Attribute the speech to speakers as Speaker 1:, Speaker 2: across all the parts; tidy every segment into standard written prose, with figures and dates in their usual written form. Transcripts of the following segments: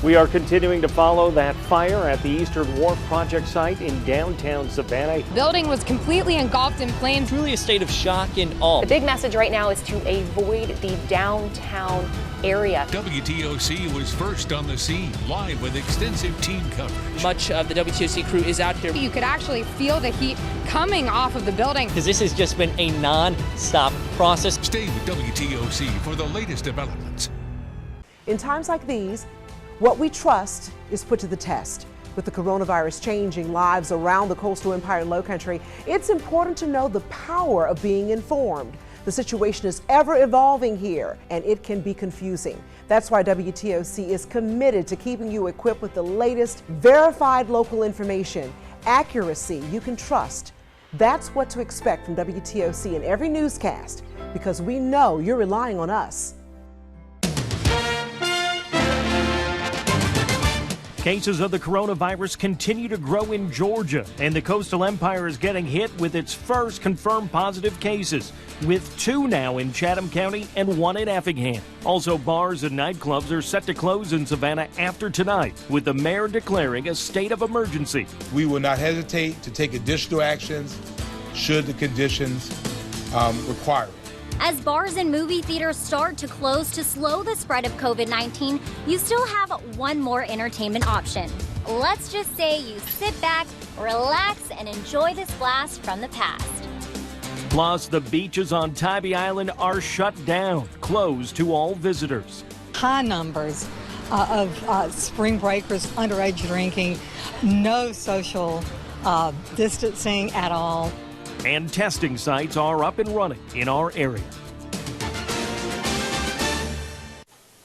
Speaker 1: We are continuing to follow that fire at the Eastern Wharf project site in downtown Savannah.
Speaker 2: The building was completely engulfed in flames.
Speaker 3: Truly a state of shock and awe.
Speaker 4: The big message right now is to avoid the downtown area.
Speaker 5: WTOC was first on the scene, live with extensive team coverage.
Speaker 3: Much of the WTOC crew is out here.
Speaker 2: You could actually feel the heat coming off of the building.
Speaker 3: Because this has just been a non-stop process.
Speaker 5: Stay with WTOC for the latest developments.
Speaker 6: In times like these, what we trust is put to the test. With the coronavirus changing lives around the coastal Empire and Lowcountry, it's important to know the power of being informed. The situation is ever evolving here, and it can be confusing. That's why WTOC is committed to keeping you equipped with the latest verified local information, accuracy you can trust. That's what to expect from WTOC in every newscast, because we know you're relying on us.
Speaker 1: Cases of the coronavirus continue to grow in Georgia, and the coastal empire is getting hit with its first confirmed positive cases, with 2 now in Chatham County and 1 in Effingham. Also, bars and nightclubs are set to close in Savannah after tonight, with the mayor declaring a state of emergency.
Speaker 7: We will not hesitate to take additional actions should the conditions require it.
Speaker 8: As bars and movie theaters start to close to slow the spread of COVID-19, you still have one more entertainment option. Let's just say you sit back, relax, and enjoy this blast from the past.
Speaker 1: Plus, the beaches on Tybee Island are shut down, closed to all visitors.
Speaker 9: High numbers of spring breakers, underage drinking, no social distancing at all.
Speaker 1: And testing sites are up and running in our area.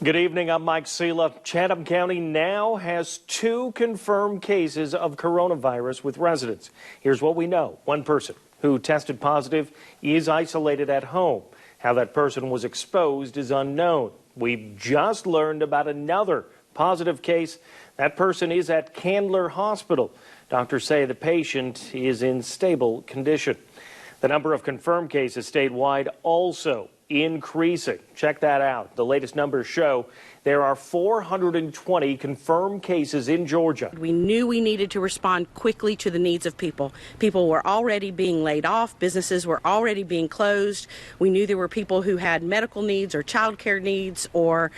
Speaker 1: Good evening, I'm Mike Sela. Chatham County now has 2 confirmed cases of coronavirus with residents. Here's what we know. 1 person who tested positive is isolated at home. How that person was exposed is unknown. We've just learned about another positive case. That person is at Candler Hospital. Doctors say the patient is in stable condition. The number of confirmed cases statewide also increasing. Check that out. The latest numbers show there are 420 confirmed cases in Georgia.
Speaker 10: We knew we needed to respond quickly to the needs of people. People were already being laid off. Businesses were already being closed. We knew there were people who had medical needs or child care needs or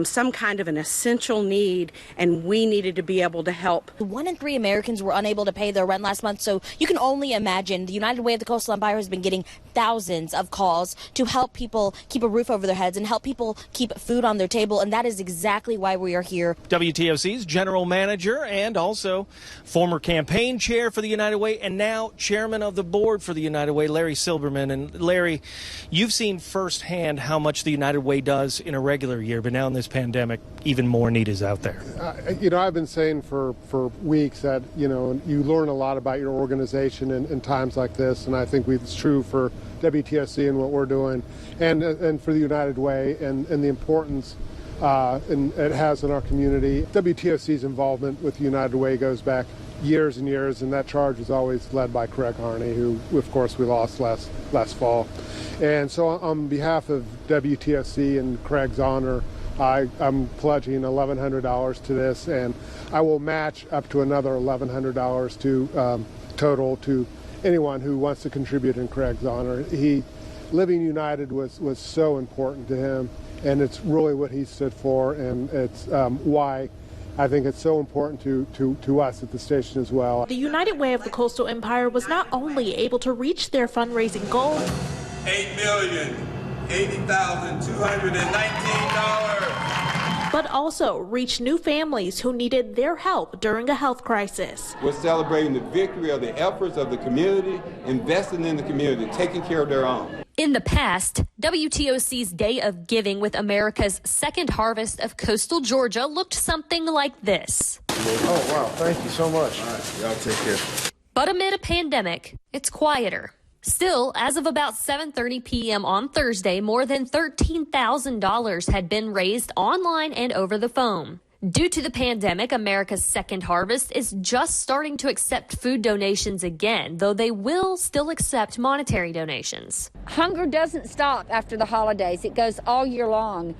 Speaker 10: some kind of an essential need, and we needed to be able to help.
Speaker 11: 1 in 3 Americans were unable to pay their rent last month, so you can only imagine the United Way of the Coastal Empire has been getting thousands of calls to help people keep a roof over their heads and help people keep food on their table, and that is exactly why we are here.
Speaker 3: WTOC's general manager and also former campaign chair for the United Way and now chairman of the board for the United Way, Larry Silberman. And Larry, you've seen firsthand how much the United Way does in a regular year, but now in this pandemic, even more need is out there.
Speaker 12: I've been saying for weeks that, you learn a lot about your organization in times like this, and I think it's true for WTOC and what we're doing, and for the United Way and the importance it has in our community. WTOC's involvement with the United Way goes back years and years, and that charge was always led by Craig Harney, who, of course, we lost last fall. And so on behalf of WTOC and Craig's honor, I'm pledging $1,100 to this, and I will match up to another $1,100 to total to anyone who wants to contribute in Craig's honor. Living United was so important to him, and it's really what he stood for, and it's why I think it's so important to us at the station as well.
Speaker 13: The United Way of the Coastal Empire was not only able to reach their fundraising goal, $8,080,219, but also reach new families who needed their help during a health crisis.
Speaker 14: We're celebrating the victory of the efforts of the community, investing in the community, taking care of their own.
Speaker 15: In the past, WTOC's Day of Giving with America's second harvest of coastal Georgia looked something like this.
Speaker 16: Oh, wow. Thank you so much.
Speaker 14: All right. Y'all take care.
Speaker 15: But amid a pandemic, it's quieter. Still, as of about 7:30 p.m. on Thursday, more than $13,000 had been raised online and over the phone. Due to the pandemic, America's Second Harvest is just starting to accept food donations again, though they will still accept monetary donations.
Speaker 17: Hunger doesn't stop after the holidays. It goes all year long.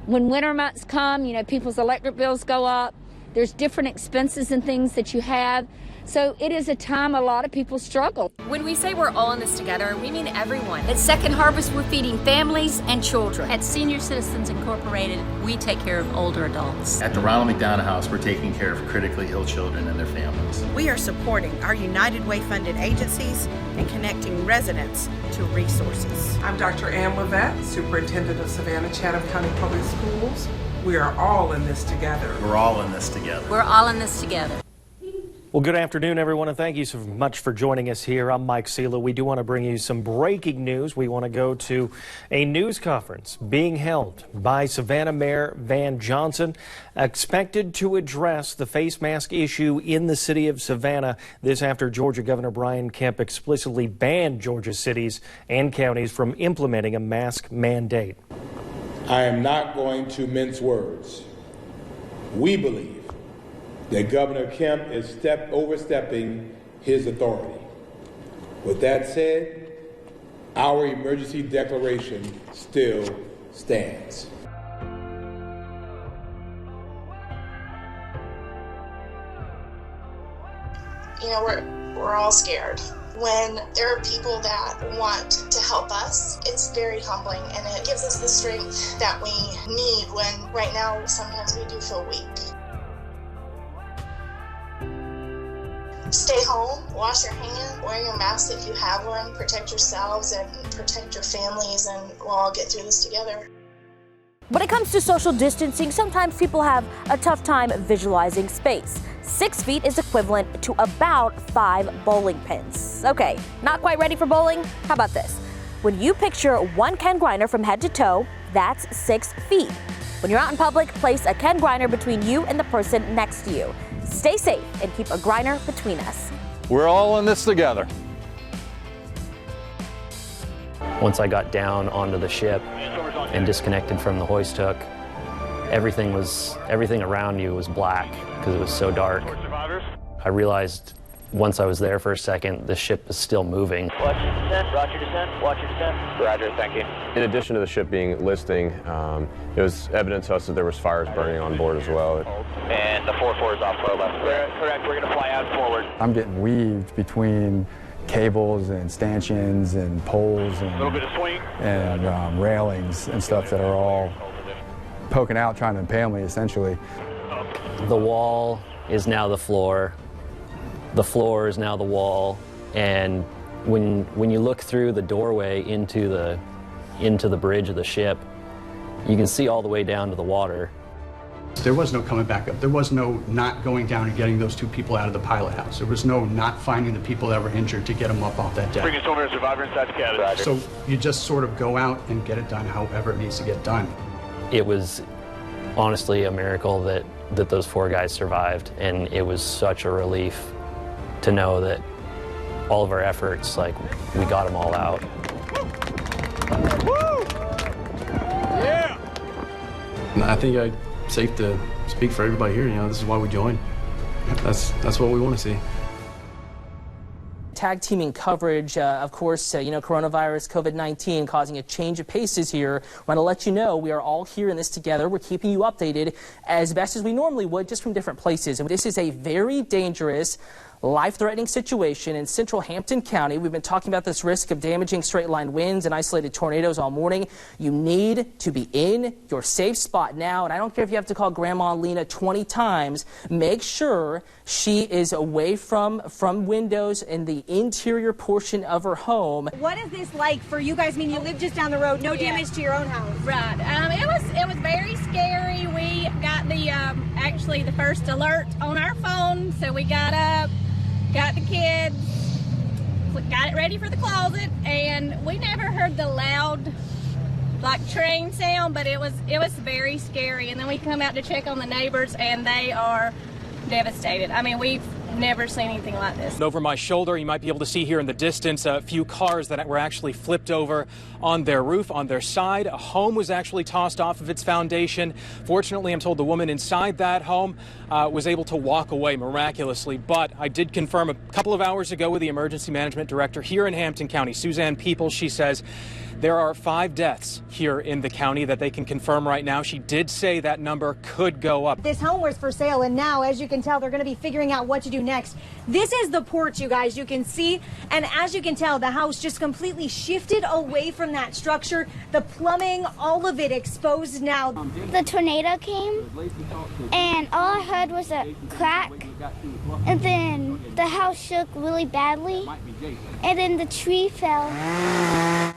Speaker 17: when winter months come, people's electric bills go up. There's different expenses and things that you have. So it is a time a lot of people struggle.
Speaker 18: When we say we're all in this together, we mean everyone. At Second Harvest, we're feeding families and children.
Speaker 19: At Senior Citizens Incorporated, we take care of older adults.
Speaker 20: At the Ronald McDonough House, we're taking care of critically ill children and their families.
Speaker 21: We are supporting our United Way funded agencies and connecting residents to resources.
Speaker 22: I'm Dr. Ann Levette, Superintendent of Savannah-Chatham County Public Schools. We are all in this together.
Speaker 20: We're all in this together.
Speaker 19: We're all in this together.
Speaker 1: Well, good afternoon, everyone, and thank you so much for joining us here. I'm Mike Sela. We do want to bring you some breaking news. We want to go to a news conference being held by Savannah Mayor Van Johnson, expected to address the face mask issue in the city of Savannah. This after Georgia Governor Brian Kemp explicitly banned Georgia cities and counties from implementing a mask mandate.
Speaker 7: I am not going to mince words. We believe that Governor Kemp is overstepping his authority. With that said, our emergency declaration still stands.
Speaker 23: We're all scared. When there are people that want to help us, it's very humbling, and it gives us the strength that we need when right now sometimes we do feel weak. Stay home, wash your hands, wear your mask if you have one, protect yourselves and protect your families, and we'll all get through this together.
Speaker 11: When it comes to social distancing, sometimes people have a tough time visualizing space. 6 feet is equivalent to about 5 bowling pins. Okay, not quite ready for bowling? How about this? When you picture one Ken Griner from head to toe, that's 6 feet. When you're out in public, place a Ken Griner between you and the person next to you. Stay safe and keep a Griner between us.
Speaker 24: We're all in this together.
Speaker 25: Once I got down onto the ship and disconnected from the Wtoc, everything around you was black because it was so dark. I realized once I was there for a second, the ship is still moving.
Speaker 26: Watch your descent, roger descent, watch your descent. Roger, thank you.
Speaker 27: In addition to the ship being listing, it was evident to us that there was fires burning on board as well.
Speaker 26: And the 4-4 is off flow left. Correct, we're going to fly out forward.
Speaker 28: I'm getting weaved between cables and stanchions and poles and,
Speaker 26: a little bit of swing.
Speaker 28: And railings and stuff that are all poking out, trying to impale me, essentially.
Speaker 25: The wall is now the floor. The floor is now the wall. And when you look through the doorway into the bridge of the ship, you can see all the way down to the water.
Speaker 29: There was no coming back up. There was no not going down and getting those 2 people out of the pilot house. There was no not finding the people that were injured to get them up off that deck.
Speaker 26: Bring us over a survivor inside the cabin.
Speaker 29: So you just sort of go out and get it done however it needs to get done.
Speaker 25: It was honestly a miracle that those 4 guys survived, and it was such a relief to know that all of our efforts, we got them all out.
Speaker 29: Woo! Yeah!
Speaker 30: I think I'm safe to speak for everybody here. This is why we joined. That's what we want to see.
Speaker 31: Tag teaming coverage, of course, coronavirus, COVID-19 causing a change of paces here. I want to let you know we are all here in this together. We're keeping you updated as best as we normally would, just from different places. And this is a very dangerous, life-threatening situation in central Hampton County. We've been talking about this risk of damaging straight-line winds and isolated tornadoes all morning. You need to be in your safe spot now, and I don't care if you have to call Grandma Lena 20 times. Make sure she is away from windows in the interior portion of her home.
Speaker 32: What is this like for you guys? I mean, you live just down the road, no damage to your own house.
Speaker 33: Right. It was very scary. We got actually the first alert on our phone, so we got up, got the kids, got it ready for the closet, and we never heard the loud train sound, but it was very scary. And then we come out to check on the neighbors, and they are devastated. I mean, we've never seen anything like this.
Speaker 34: Over my shoulder, you might be able to see here in the distance a few cars that were actually flipped over on their roof, on their side. A home was actually tossed off of its foundation. Fortunately, I'm told the woman inside that home was able to walk away miraculously. But I did confirm a couple of hours ago with the emergency management director here in Hampton County, Suzanne Peoples. She says There are 5 deaths here in the county that they can confirm right now. She did say that number could go up.
Speaker 32: This home was for sale, and now, as you can tell, they're going to be figuring out what to do next. This is the porch, you guys, you can see, and as you can tell, the house just completely shifted away from that structure. The plumbing, all of it exposed now.
Speaker 2: The tornado came, and all I heard was a crack, and then the house shook really badly, and then the tree fell.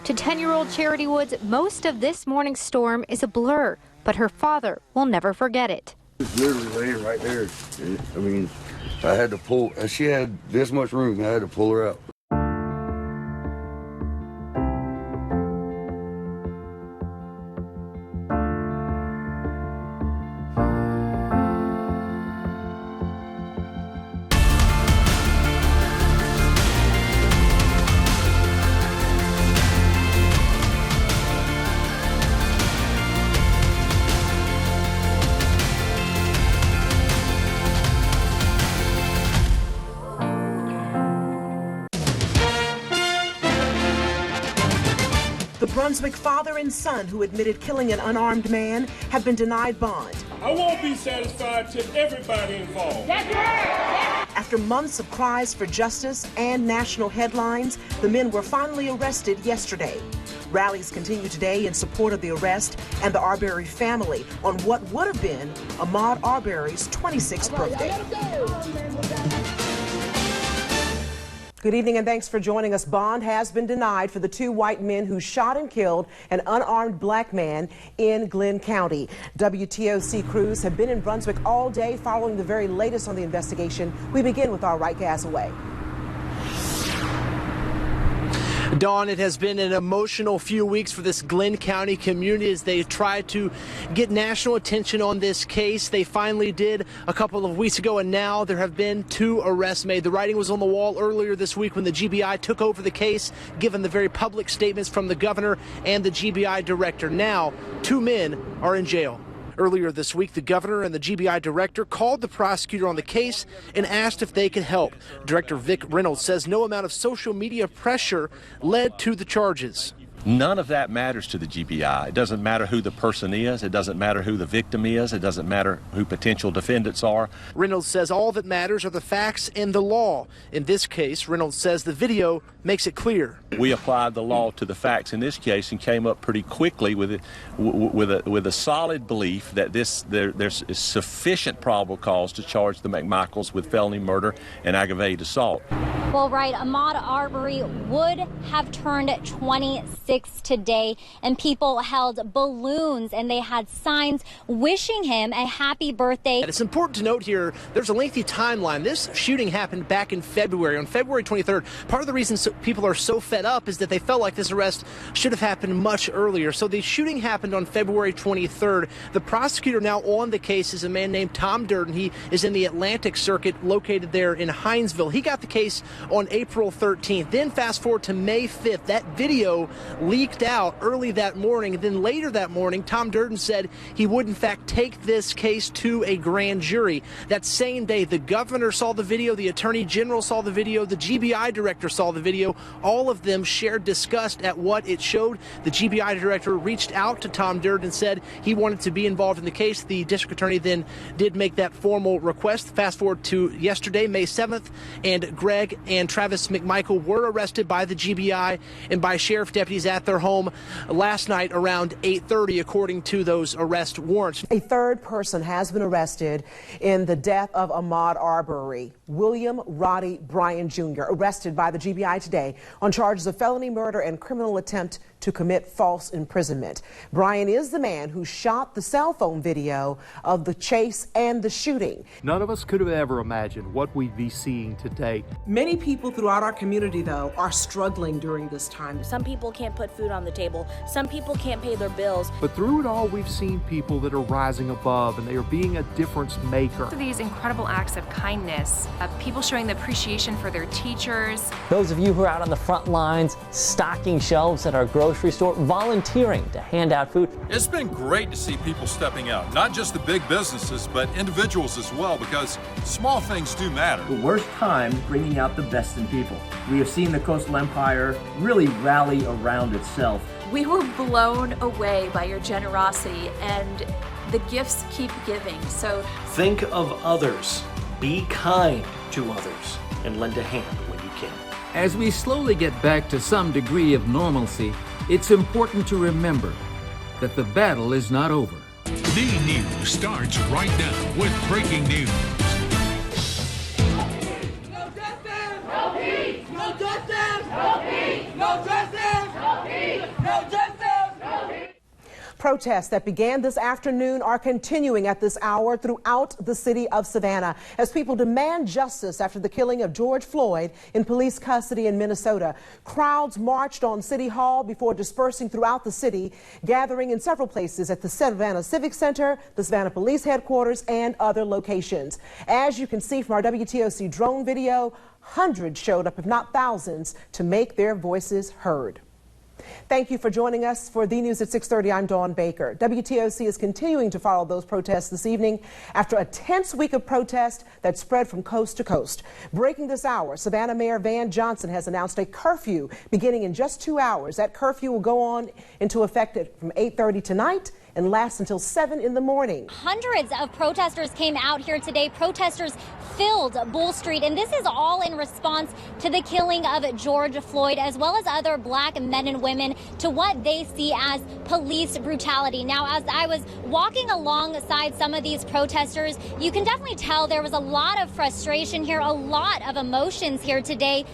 Speaker 3: To 10-year-old Charity Woods, most of this morning's storm is a blur, but her father will never forget it.
Speaker 4: It's literally laying right there. I mean, I had to pull, she had this much room, I had to pull her out.
Speaker 22: The Brunswick father and son who admitted killing an unarmed man have been denied bond.
Speaker 5: I won't be satisfied till everybody involved.
Speaker 22: After months of cries for justice and national headlines, the men were finally arrested yesterday. Rallies continue today in support of the arrest and the Arbery family on what would have been Ahmaud Arbery's 26th birthday. Good evening and thanks for joining us. Bond has been denied for the 2 white men who shot and killed an unarmed black man in Glenn County. WTOC crews have been in Brunswick all day following the very latest on the investigation. We begin with our Right Gas Away.
Speaker 6: Dawn, it has been an emotional few weeks for this Glenn County community as they tried to get national attention on this case. They finally did a couple of weeks ago, and now there have been 2 arrests made. The writing was on the wall earlier this week when the GBI took over the case, given the very public statements from the governor and the GBI director. Now, 2 men are in jail. Earlier this week, the governor and the GBI director called the prosecutor on the case and asked if they could help. Director Vic Reynolds says no amount of social media pressure led to the charges.
Speaker 8: None of that matters to the GBI. It doesn't matter who the person is. It doesn't matter who the victim is. It doesn't matter who potential defendants are.
Speaker 6: Reynolds says all that matters are the facts and the law. In this case, Reynolds says the video makes it clear.
Speaker 8: We applied the law to the facts in this case and came up pretty quickly with a solid belief that there's sufficient probable cause to charge the McMichaels with felony murder and aggravated assault.
Speaker 9: Well, right, Ahmaud Arbery would have turned 26 today, and people held balloons and they had signs wishing him a happy birthday.
Speaker 6: And it's important to note here, there's a lengthy timeline. This shooting happened back in February, on February 23rd. Part of the reason people are so fed up is that they felt like this arrest should have happened much earlier. So the shooting happened on February 23rd. The prosecutor now on the case is a man named Tom Durden. He is in the Atlantic Circuit located there in Hinesville. He got the case on April 13th. Then fast forward to May 5th. That video leaked out early that morning. And then later that morning, Tom Durden said he would in fact take this case to a grand jury. That same day, the governor saw the video, the attorney general saw the video, the GBI director saw the video. All of them shared disgust at what it showed. The GBI director reached out to Tom Durden and said he wanted to be involved in the case. The district attorney then did make that formal request. Fast forward to yesterday, May 7th, and Greg and Travis McMichael were arrested by the GBI and by sheriff deputies at their home last night around 8:30, according to those arrest warrants.
Speaker 22: A 3rd person has been arrested in the death of Ahmaud Arbery. William Roddy Bryan Jr., arrested by the GBI today on charges of felony murder and criminal attempt to commit false imprisonment. Bryan is the man who shot the cell phone video of the chase and the shooting.
Speaker 10: None of us could have ever imagined what we'd be seeing today.
Speaker 22: Many people throughout our community, though, are struggling during this time.
Speaker 11: Some people can't put food on the table. Some people can't pay their bills.
Speaker 10: But through it all, we've seen people that are rising above, and they are being a difference maker.
Speaker 12: These incredible acts of kindness, people showing the appreciation for their teachers.
Speaker 31: Those of you who are out on the front lines, stocking shelves at our grocery store, volunteering to hand out food.
Speaker 13: It's been great to see people stepping out, not just the big businesses, but individuals as well, because small things do matter.
Speaker 14: The worst time bringing out the best in people. We have seen the Coastal Empire really rally around itself
Speaker 1: We were blown away by your generosity, and the gifts keep giving. So
Speaker 7: think of others, be kind to others, and lend a hand when you can.
Speaker 14: As we slowly get back to some degree of normalcy, it's important to remember that the battle is not over.
Speaker 15: The news starts right now with breaking news.
Speaker 16: No justice! No peace! No justice! No peace! No justice! No peace! No justice! No peace!
Speaker 22: Protests that began this afternoon are continuing at this hour throughout the city of Savannah as people demand justice after the killing of George Floyd in police custody in Minnesota. Crowds marched on City Hall before dispersing throughout the city, gathering in several places at the Savannah Civic Center, the Savannah Police Headquarters, and other locations. As you can see from our WTOC drone video, hundreds showed up, if not thousands, to make their voices heard. Thank you for joining us for the News at 6:30. I'm Dawn Baker. WTOC is continuing to follow those protests this evening after a tense week of protest that spread from coast to coast. Breaking this hour, Savannah Mayor Van Johnson has announced a curfew beginning in just 2 hours. That curfew will go on into effect from 8:30 tonight and last until 7 in the morning.
Speaker 9: Hundreds of protesters came out here today. Protesters filled Bull Street, and this is all in response to the killing of George Floyd, as well as other black men and women, to what they see as police brutality. Now, as I was walking alongside some of these protesters, you can definitely tell there was a lot of frustration here, a lot of emotions here today.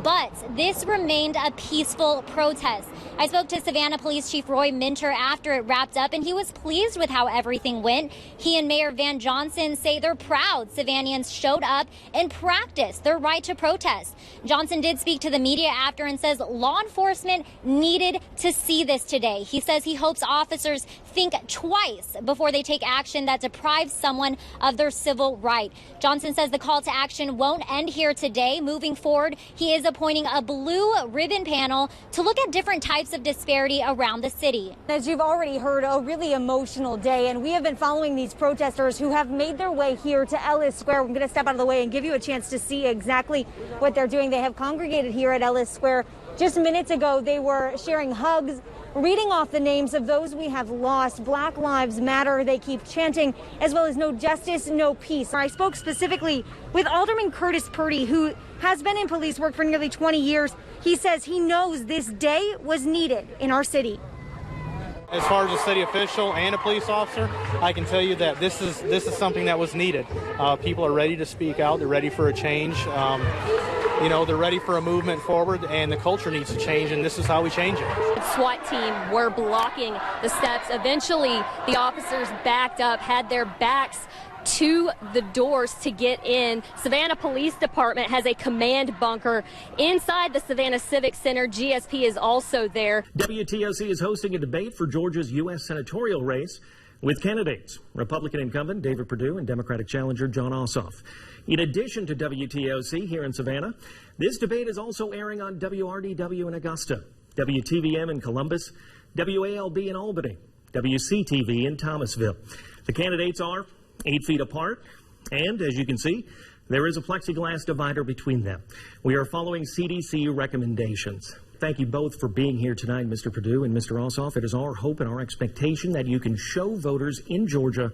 Speaker 9: But this remained a peaceful protest. I spoke to Savannah Police Chief Roy Minter after it wrapped up, and he was pleased with how everything went. He and Mayor Van Johnson say they're proud Savannians showed up and practiced their right to protest. Johnson did speak to the media after and says law enforcement needed to see this today. He says he hopes officers think twice before they take action that deprives someone of their civil right. Johnson says the call to action won't end here today. Moving forward, he is appointing a blue ribbon panel to look at different types of disparity around the city.
Speaker 32: As you've already heard, a really emotional day, and we have been following these protesters who have made their way here to Ellis Square. I'm going to step out of the way and give you a chance to see exactly what they're doing. They have congregated here at Ellis Square. Just minutes ago, they were sharing hugs, reading off the names of those we have lost. Black Lives Matter, they keep chanting, as well as no justice, no peace. I spoke specifically with Alderman Curtis Purdy, who has been in police work for nearly 20 years. He says he knows this day was needed in our city.
Speaker 17: As far as a city official and a police officer, I can tell you that this is something that was needed. People are ready to speak out. They're ready for a change. They're ready for a movement forward, and the culture needs to change, and this is how we change it.
Speaker 18: The SWAT team were blocking the steps. Eventually, the officers backed up, had their backs to the doors to get in. Savannah Police Department has a command bunker inside the Savannah Civic Center. GSP is also there.
Speaker 19: WTOC is hosting a debate for Georgia's U.S. senatorial race with candidates, Republican incumbent David Perdue and Democratic challenger Jon Ossoff. In addition to WTOC here in Savannah, this debate is also airing on WRDW in Augusta, WTVM in Columbus, WALB in Albany, WCTV in Thomasville. The candidates are 8 feet apart, and as you can see, there is a plexiglass divider between them. We are following CDC recommendations. Thank you both for being here tonight, Mr. Perdue and Mr. Ossoff. It is our hope and our expectation that you can show voters in Georgia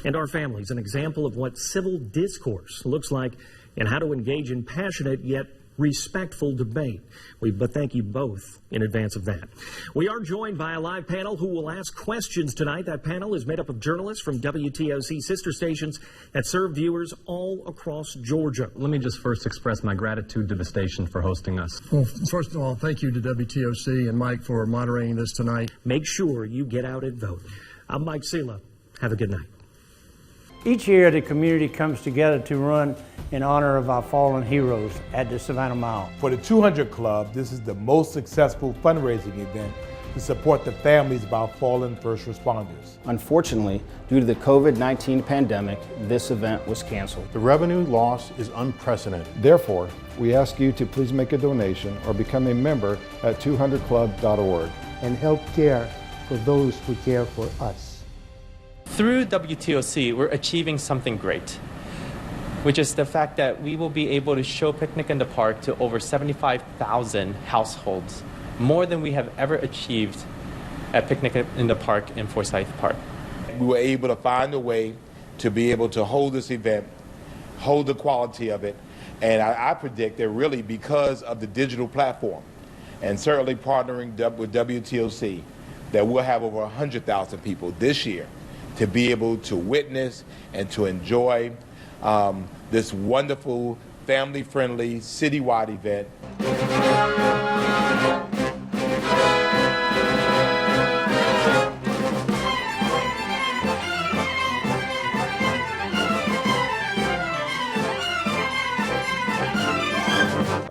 Speaker 19: and our families an example of what civil discourse looks like and how to engage in passionate yet respectful debate. But thank you both in advance of that. We are joined by a live panel who will ask questions tonight. That panel is made up of journalists from WTOC sister stations that serve viewers all across Georgia.
Speaker 30: Let me just first express my gratitude to the station for hosting us.
Speaker 20: Well, first of all, thank you to WTOC and Mike for moderating this tonight.
Speaker 19: Make sure you get out and vote. I'm Mike Sela. Have a good night.
Speaker 21: Each year, the community comes together to run in honor of our fallen heroes at the Savannah Mile.
Speaker 23: For the 200 Club, this is the most successful fundraising event to support the families of our fallen first responders.
Speaker 24: Unfortunately, due to the COVID-19 pandemic, this event was canceled.
Speaker 27: The revenue loss is unprecedented.
Speaker 28: Therefore, we ask you to please make a donation or become a member at 200club.org.
Speaker 21: And help care for those who care for us.
Speaker 35: Through WTOC, we're achieving something great, which is the fact that we will be able to show Picnic in the Park to over 75,000 households, more than we have ever achieved at Picnic in the Park in Forsyth Park.
Speaker 23: We were able to find a way to be able to hold this event, hold the quality of it, and I predict that really because of the digital platform and certainly partnering with WTOC, that we'll have over 100,000 people this year to be able to witness and to enjoy this wonderful, family-friendly, citywide event.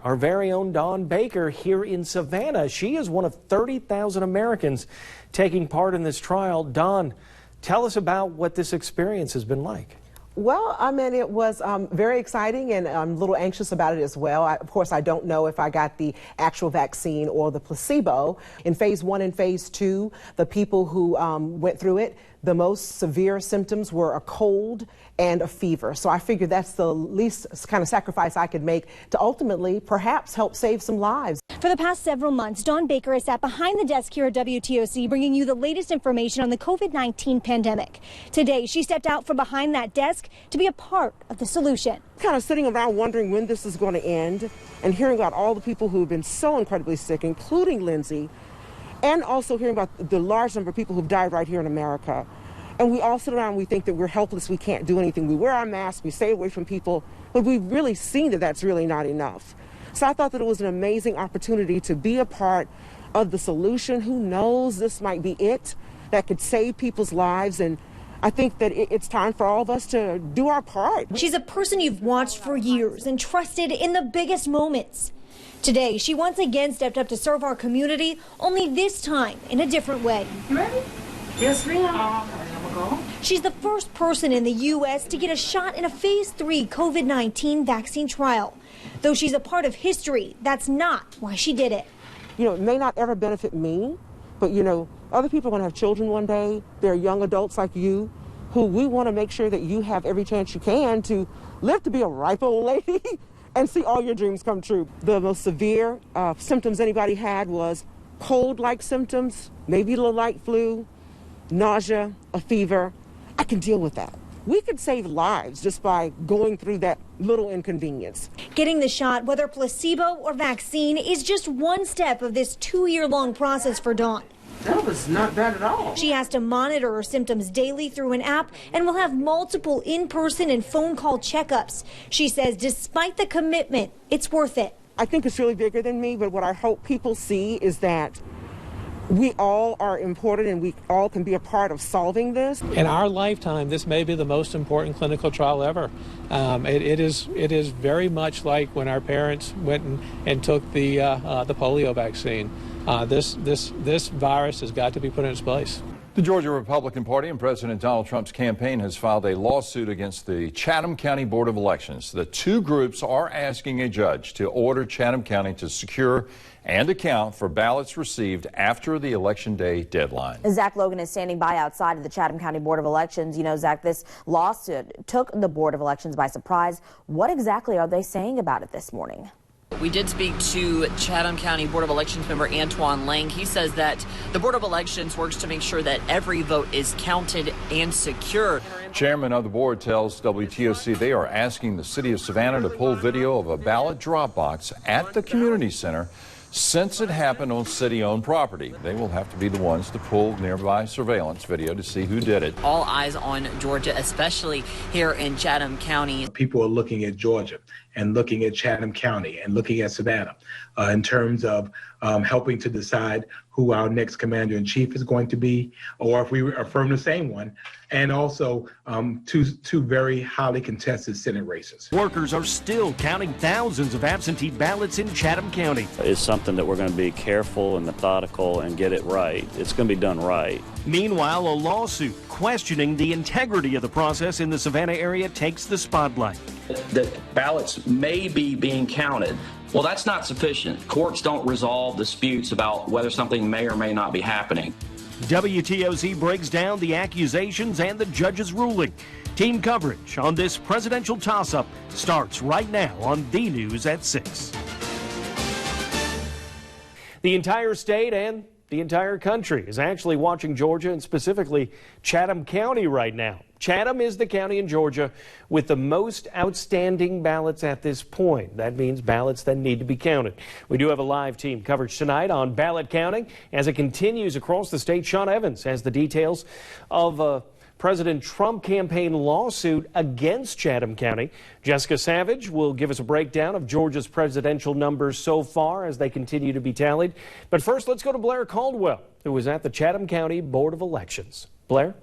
Speaker 19: Our very own Dawn Baker here in Savannah. She is one of 30,000 Americans taking part in this trial. Dawn, tell us about what this experience has been like.
Speaker 22: Well, I mean, it was very exciting, and I'm a little anxious about it as well. Of course, I don't know if I got the actual vaccine or the placebo. In phase 1 and phase 2, the people who went through it, the most severe symptoms were a cold and a fever. So I figured that's the least kind of sacrifice I could make to ultimately perhaps help save some lives.
Speaker 32: For the past several months, Dawn Baker has sat behind the desk here at WTOC, bringing you the latest information on the COVID-19 pandemic. Today, she stepped out from behind that desk to be a part of the solution.
Speaker 22: Kind of sitting around wondering when this is going to end and hearing about all the people who have been so incredibly sick, including Lindsay, and also hearing about the large number of people who've died right here in America. And we all sit around and we think that we're helpless, we can't do anything. We wear our masks, we stay away from people, but we've really seen that that's really not enough. So I thought that it was an amazing opportunity to be a part of the solution. Who knows, this might be it that could save people's lives, and I think that it's time for all of us to do our part.
Speaker 32: She's a person you've watched for years and trusted in the biggest moments. Today, she once again stepped up to serve our community, only this time in a different way.
Speaker 16: You ready? Yes, ma'am.
Speaker 32: She's the first person in the U.S. to get a shot in a phase 3 COVID-19 vaccine trial. Though she's a part of history, that's not why she did it.
Speaker 22: You know, it may not ever benefit me, but you know, other people are going to have children one day. They're young adults like you, who we want to make sure that you have every chance you can to live to be a ripe old lady and see all your dreams come true. The most severe symptoms anybody had was cold-like symptoms, maybe a little light flu, nausea, a fever. I can deal with that. We could save lives just by going through that little inconvenience.
Speaker 32: Getting the shot, whether placebo or vaccine, is just one step of this 2-year-long process for Dawn.
Speaker 16: That was not bad at all.
Speaker 32: She has to monitor her symptoms daily through an app and will have multiple in-person and phone call checkups. She says despite the commitment, it's worth it.
Speaker 22: I think it's really bigger than me, but what I hope people see is that we all are important and we all can be a part of solving this.
Speaker 2: In our lifetime, this may be the most important clinical trial ever. It is very much like when our parents went and took the polio vaccine. This virus has got to be put in its place.
Speaker 3: The Georgia Republican Party and President Donald Trump's campaign has filed a lawsuit against the Chatham County Board of Elections. The two groups are asking a judge to order Chatham County to secure and account for ballots received after the Election Day deadline.
Speaker 4: Zach Logan is standing by outside of the Chatham County Board of Elections. You know, Zach, this lawsuit took the Board of Elections by surprise. What exactly are they saying about it this morning?
Speaker 5: We did speak to Chatham County Board of Elections member Antoine Lang. He says that the Board of Elections works to make sure that every vote is counted and secure.
Speaker 3: Chairman of the board tells WTOC they are asking the city of Savannah to pull video of a ballot drop box at the community center since it happened on city-owned property. They will have to be the ones to pull nearby surveillance video to see who did it.
Speaker 5: All eyes on Georgia, especially here in Chatham County.
Speaker 23: People are looking at Georgia and looking at Chatham County and looking at Savannah in terms of helping to decide who our next commander-in-chief is going to be, or if we affirm the same one, and also two very highly contested Senate races.
Speaker 6: Workers are still counting thousands of absentee ballots in Chatham County.
Speaker 8: It's something that we're going to be careful and methodical and get it right. It's going to be done right.
Speaker 6: Meanwhile, a lawsuit questioning the integrity of the process in the Savannah area takes the spotlight.
Speaker 10: That ballots may be being counted. Well, that's not sufficient. Courts don't resolve disputes about whether something may or may not be happening.
Speaker 6: WTOC breaks down the accusations and the judge's ruling. Team coverage on this presidential toss-up starts right now on The News at 6.
Speaker 19: The entire state and
Speaker 6: the entire country is actually watching Georgia and specifically Chatham County right now. Chatham is the county in Georgia with the most outstanding ballots at this point. That means ballots that need to be counted. We do have a live team coverage tonight on ballot counting as it continues across the state. Sean Evans has the details of President Trump campaign lawsuit against Chatham County. Jessica Savage will give us a breakdown of Georgia's presidential numbers so far as they continue to be tallied. But first, let's go to Blair Caldwell, who was at the Chatham County Board of Elections. Blair?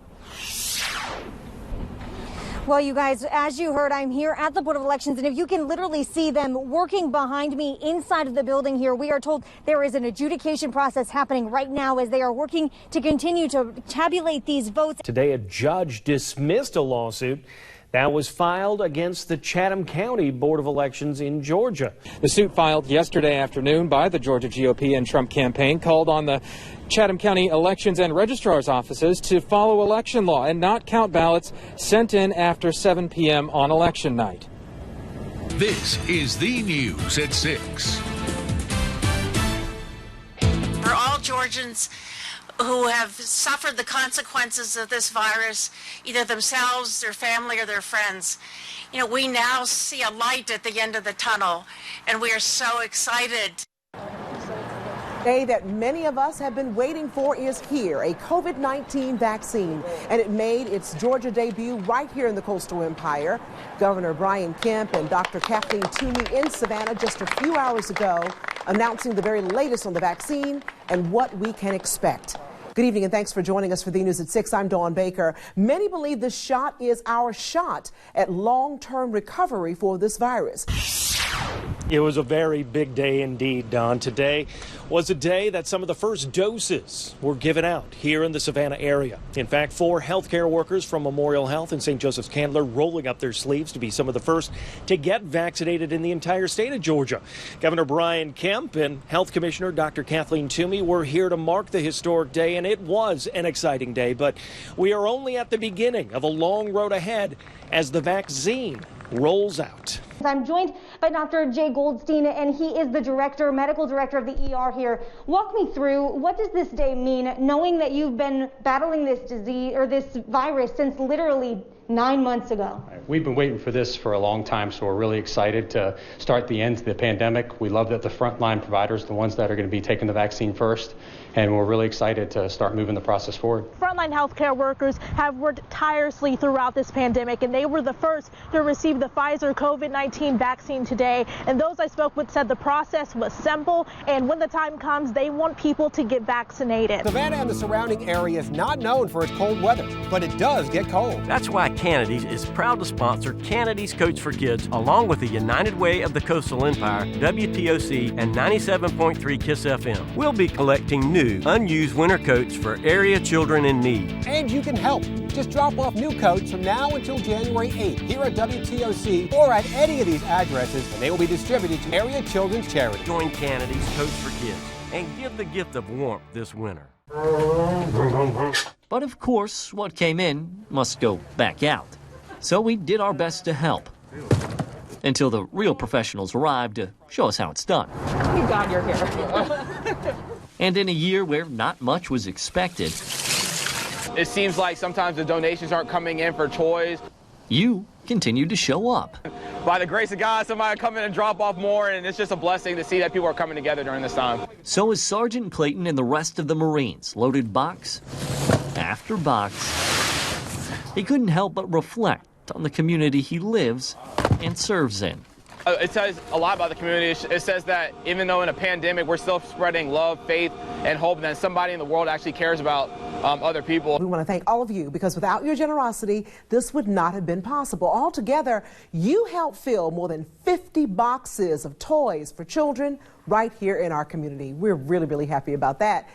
Speaker 32: Well, you guys, as you heard, I'm here at the Board of Elections, and if you can literally see them working behind me inside of the building here, we are told there is an adjudication process happening right now as they are working to continue to tabulate these votes.
Speaker 6: Today, a judge dismissed a lawsuit that was filed against the Chatham County Board of Elections in Georgia.
Speaker 1: The suit filed yesterday afternoon by the Georgia GOP and Trump campaign called on the Chatham County elections and registrar's offices to follow election law and not count ballots sent in after 7 p.m. on election night.
Speaker 7: This is the news at 6.
Speaker 9: For all Georgians who have suffered the consequences of this virus, either themselves, their family, or their friends, we now see a light at the end of the tunnel, and we are so excited.
Speaker 22: Day that many of us have been waiting for is here, a COVID-19 vaccine, and it made its Georgia debut right here in the Coastal Empire. Governor Brian Kemp and Dr. Kathleen Toomey in Savannah just a few hours ago announcing the very latest on the vaccine and what we can expect. Good evening and thanks for joining us for the News at 6. I'm Dawn Baker. Many believe this shot is our shot at long-term recovery for this virus.
Speaker 6: It was a very big day indeed, Don. Today was a day that some of the first doses were given out here in the Savannah area. In fact, 4 healthcare workers from Memorial Health and St. Joseph's Candler rolling up their sleeves to be some of the first to get vaccinated in the entire state of Georgia. Governor Brian Kemp and Health Commissioner Dr. Kathleen Toomey were here to mark the historic day, and it was an exciting day. But we are only at the beginning of a long road ahead as the vaccine rolls out.
Speaker 32: I'm joined by Dr. Jay Goldstein, and he is the medical director of the ER here. Walk me through, what does this day mean, knowing that you've been battling this disease or this virus since literally 9 months ago?
Speaker 11: We've been waiting for this for a long time, so we're really excited to start the end to the pandemic. We love that the frontline providers, the ones that are going to be taking the vaccine first, and we're really excited to start moving the process forward.
Speaker 12: Frontline healthcare workers have worked tirelessly throughout this pandemic, and they were the first to receive the Pfizer COVID-19 vaccine today. And those I spoke with said the process was simple, and when the time comes, they want people to get vaccinated.
Speaker 13: Savannah and the surrounding area is not known for its cold weather, but it does get cold.
Speaker 14: That's why Kennedy's is proud to sponsor Kennedy's Coats for Kids, along with the United Way of the Coastal Empire, WTOC, and 97.3 KISS FM. We'll be collecting new, unused winter coats for area children in need.
Speaker 13: And you can help. Just drop off new coats from now until January 8th here at WTOC or at any of these addresses, and they will be distributed to area children's charity.
Speaker 14: Join Kennedy's Coats for Kids and give the gift of warmth this winter.
Speaker 15: But of course, what came in must go back out. So we did our best to help. Until the real professionals arrived to show us how it's done.
Speaker 32: Thank God you're here.
Speaker 15: And in a year where not much was expected,
Speaker 17: it seems like sometimes the donations aren't coming in for toys.
Speaker 15: You continued to show up.
Speaker 17: By the grace of God, somebody come in and drop off more, and it's just a blessing to see that people are coming together during this time.
Speaker 15: So as Sergeant Clayton and the rest of the Marines loaded box after box, he couldn't help but reflect on the community he lives and serves in.
Speaker 17: It says a lot about the community. It says that even though in a pandemic, we're still spreading love, faith, and hope that somebody in the world actually cares about other people.
Speaker 22: We want to thank all of you because without your generosity, this would not have been possible. Altogether, you helped fill more than 50 boxes of toys for children right here in our community. We're really, really happy about that.